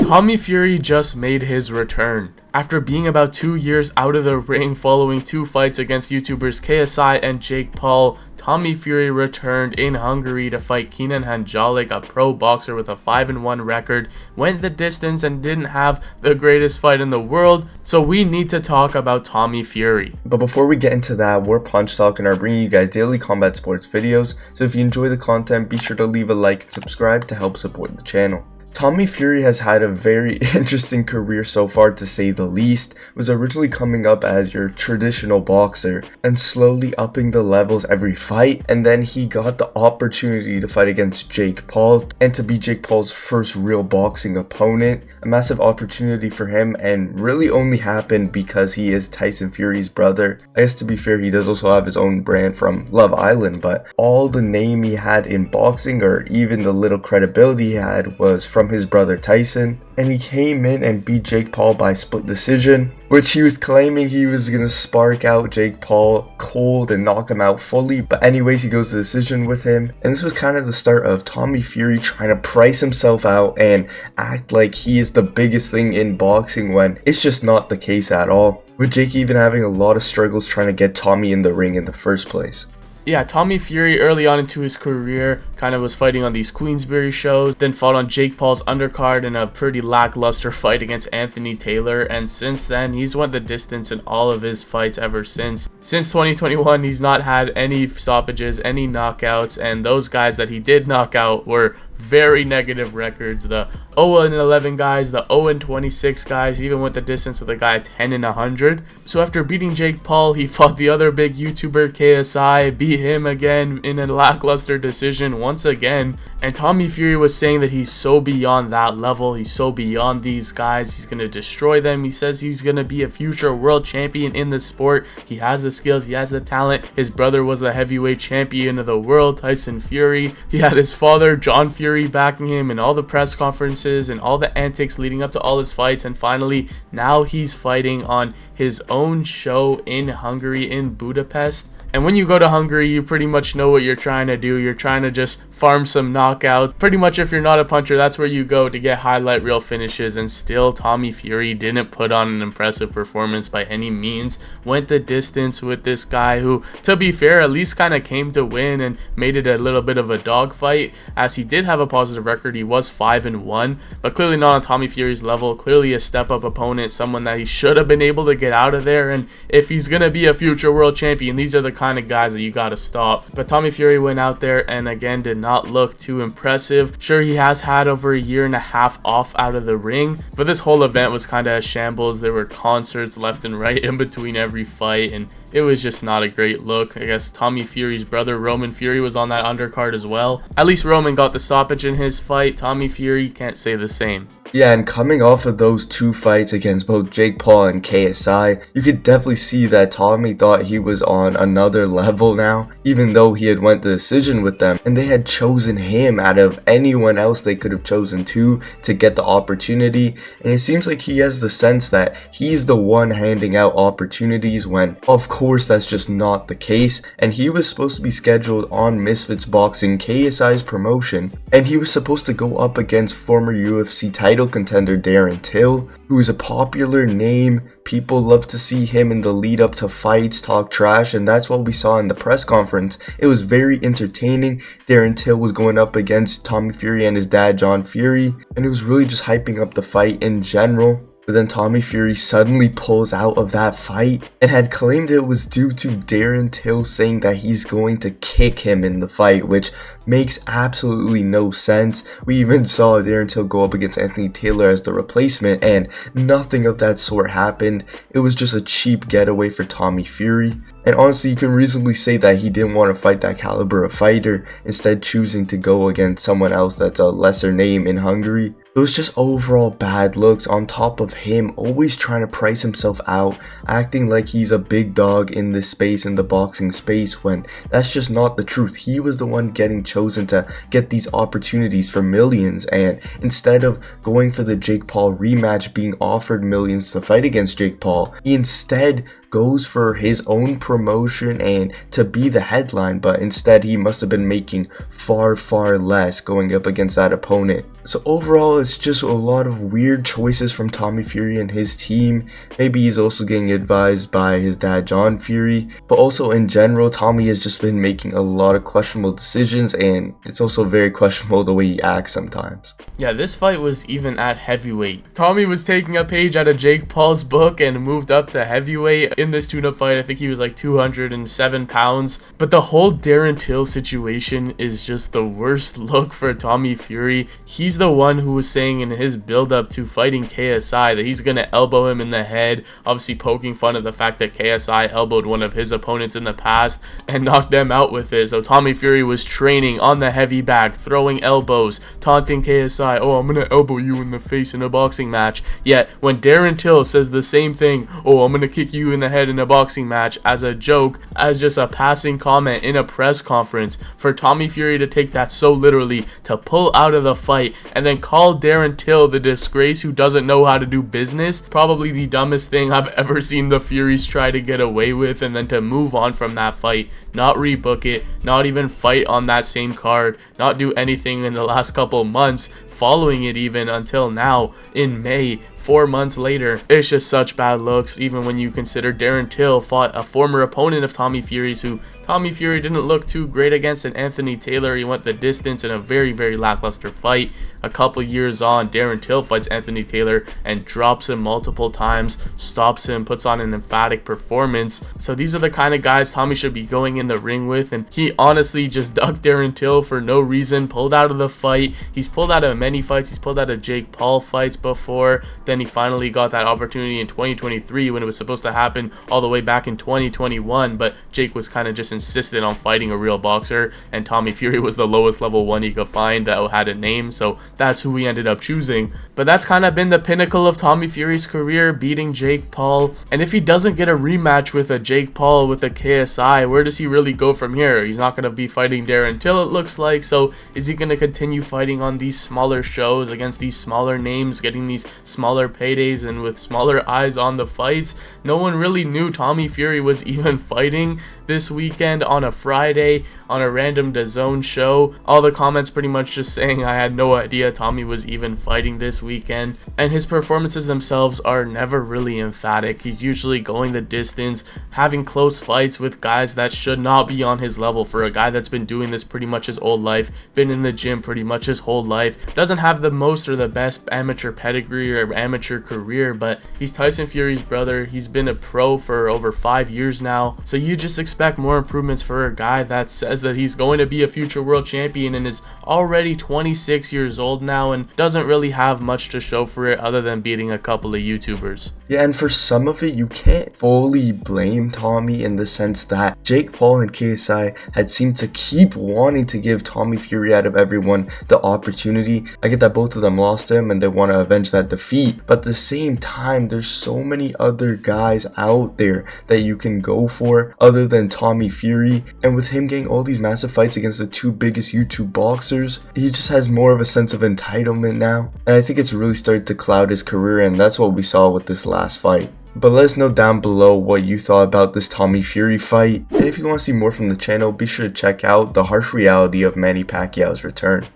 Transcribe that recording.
Tommy Fury just made his return. After being about 2 years out of the ring following 2 fights against YouTubers KSI and Jake Paul, Tommy Fury returned in Hungary to fight Kenan Handjalik, a pro boxer with a 5-1 record, went the distance and didn't have the greatest fight in the world, so we need to talk about Tommy Fury. But before we get into that, we're Punch Talk and are bringing you guys daily combat sports videos, so if you enjoy the content, be sure to leave a like and subscribe to help support the channel. Tommy Fury has had a very interesting career so far, to say the least. Was originally coming up as your traditional boxer and slowly upping the levels every fight, and then he got the opportunity to fight against Jake Paul and to be Jake Paul's first real boxing opponent. A massive opportunity for him, and really only happened because he is Tyson Fury's brother. I guess to be fair, he does also have his own brand from Love Island, but all the name he had in boxing, or even the little credibility he had, was from his brother Tyson. And he came in and beat Jake Paul by split decision, which he was claiming he was gonna spark out Jake Paul cold and knock him out fully, but anyways, he goes to decision with him. And this was kind of the start of Tommy Fury trying to price himself out and act like he is the biggest thing in boxing, when it's just not the case at all, with Jake even having a lot of struggles trying to get Tommy in the ring in the first place. Yeah, Tommy Fury early on into his career kind of was fighting on these Queensberry shows, then fought on Jake Paul's undercard in a pretty lackluster fight against Anthony Taylor, and since then he's went the distance in all of his fights ever since. Since 2021, he's not had any stoppages, any knockouts, and those guys that he did knock out were very negative records. The 0-11 guys, the 0-26 guys, even went the distance with a guy 10-100. So after beating Jake Paul, he fought the other big YouTuber KSI, beat him again in a lackluster decision once again. And Tommy Fury was saying that he's so beyond that level, he's so beyond these guys, he's gonna destroy them. He says he's gonna be a future world champion in the sport. He has the skills, he has the talent. His brother was the heavyweight champion of the world, Tyson Fury. He had his father, John Fury, backing him in all the press conferences and all the antics leading up to all his fights, and finally now he's fighting on his own show in Hungary, in Budapest. And when you go to Hungary, you pretty much know what you're trying to do. You're trying to just farm some knockouts. Pretty much if you're not a puncher, that's where you go to get highlight reel finishes. And still, Tommy Fury didn't put on an impressive performance by any means. Went the distance with this guy who, to be fair, at least kind of came to win and made it a little bit of a dogfight, as he did have a positive record. He was 5-1, but clearly not on Tommy Fury's level. Clearly a step-up opponent, someone that he should have been able to get out of there. And if he's going to be a future world champion, these are the kind of guys that you got to stop. But Tommy Fury went out there and again did not look too impressive. Sure, he has had over a year and a half off out of the ring, but this whole event was kind of a shambles. There were concerts left and right in between every fight, and it was just not a great look. I guess Tommy Fury's brother Roman Fury was on that undercard as well. At least Roman got the stoppage in his fight. Tommy Fury can't say the same. Yeah, and coming off of those 2 fights against both Jake Paul and KSI, you could definitely see that Tommy thought he was on another level now, even though he had went the decision with them, and they had chosen him out of anyone else they could have chosen to get the opportunity. And it seems like he has the sense that he's the one handing out opportunities, when of course that's just not the case. And he was supposed to be scheduled on Misfits Boxing, KSI's promotion, and he was supposed to go up against former UFC title contender Darren Till, who is a popular name. People love to see him in the lead up to fights talk trash, and that's what we saw in the press conference. It was very entertaining. Darren Till was going up against Tommy Fury and his dad John Fury, and it was really just hyping up the fight in general. But then Tommy Fury suddenly pulls out of that fight and had claimed it was due to Darren Till saying that he's going to kick him in the fight, which makes absolutely no sense. We even saw Darren Till go up against Anthony Taylor as the replacement, and nothing of that sort happened. It was just a cheap getaway for Tommy Fury. And honestly, you can reasonably say that he didn't want to fight that caliber of fighter, instead choosing to go against someone else that's a lesser name in Hungary. It was just overall bad looks, on top of him always trying to price himself out, acting like he's a big dog in this space, in the boxing space, when that's just not the truth. He was the one getting chosen to get these opportunities for millions, and instead of going for the Jake Paul rematch, being offered millions to fight against Jake Paul, he instead goes for his own promotion and to be the headline, but instead he must have been making far less going up against that opponent. So overall, it's just a lot of weird choices from Tommy Fury and his team. Maybe he's also getting advised by his dad John Fury, but also in general, Tommy has just been making a lot of questionable decisions, and it's also very questionable the way he acts sometimes. Yeah, this fight was even at heavyweight. Tommy was taking a page out of Jake Paul's book and moved up to heavyweight in this tune-up fight. I think he was like 207 pounds. But the whole Darren Till situation is just the worst look for Tommy Fury. He's the one who was saying in his build-up to fighting KSI that he's going to elbow him in the head, obviously poking fun of the fact that KSI elbowed one of his opponents in the past and knocked them out with it. So Tommy Fury was training on the heavy bag, throwing elbows, taunting KSI, oh, I'm going to elbow you in the face in a boxing match. Yet when Darren Till says the same thing, oh, I'm going to kick you in the head in a boxing match, as a joke, as just a passing comment in a press conference, for Tommy Fury to take that so literally, to pull out of the fight and then call Darren Till the disgrace who doesn't know how to do business, probably the dumbest thing I've ever seen the Furies try to get away with, and then to move on from that fight, not rebook it, not even fight on that same card, not do anything in the last couple months following it even until now in May. 4 months later, it's just such bad looks, even when you consider Darren Till fought a former opponent of Tommy Fury's who Tommy Fury didn't look too great against, in Anthony Taylor. He went the distance in a very lackluster fight. A couple years on, Darren Till fights Anthony Taylor and drops him multiple times, stops him, puts on an emphatic performance. So these are the kind of guys Tommy should be going in the ring with, and he honestly just ducked Darren Till for no reason, pulled out of the fight. He's pulled out of many fights. He's pulled out of Jake Paul fights before. Then he finally got that opportunity in 2023 when it was supposed to happen all the way back in 2021, but Jake was kind of just insistent on fighting a real boxer, and Tommy Fury was the lowest level one he could find that had a name, so that's who he ended up choosing. But that's kind of been the pinnacle of Tommy Fury's career, beating Jake Paul. And if he doesn't get a rematch with a Jake Paul with a KSI, where does he really go from here? He's not going to be fighting Darren Till, it looks like. So is he going to continue fighting on these smaller shows against these smaller names, getting these smaller paydays and with smaller eyes on the fights? No one really knew Tommy Fury was even fighting this weekend on a Friday on a random DAZN show. All the comments pretty much just saying I had no idea Tommy was even fighting this weekend, and his performances themselves are never really emphatic. He's usually going the distance, having close fights with guys that should not be on his level. For a guy that's been doing this pretty much his whole life, been in the gym pretty much his whole life, doesn't have the most or the best amateur pedigree or amateur career, but he's Tyson Fury's brother. He's been a pro for over 5 years now, so you just expect more improvements for a guy that says that he's going to be a future world champion and is already 26 years old now and doesn't really have much to show for it other than beating a couple of YouTubers. Yeah, and for some of it, you can't fully blame Tommy in the sense that Jake Paul and KSI had seemed to keep wanting to give Tommy Fury out of everyone the opportunity. I get that both of them lost him and they want to avenge that defeat, but at the same time, there's so many other guys out there that you can go for other than Tommy Fury, and with him getting all these massive fights against the two biggest YouTube boxers, he just has more of a sense of entitlement now, and I think it's really started to cloud his career, and that's what we saw with this last fight. But let us know down below what you thought about this Tommy Fury fight, and if you want to see more from the channel, be sure to check out the harsh reality of Manny Pacquiao's return.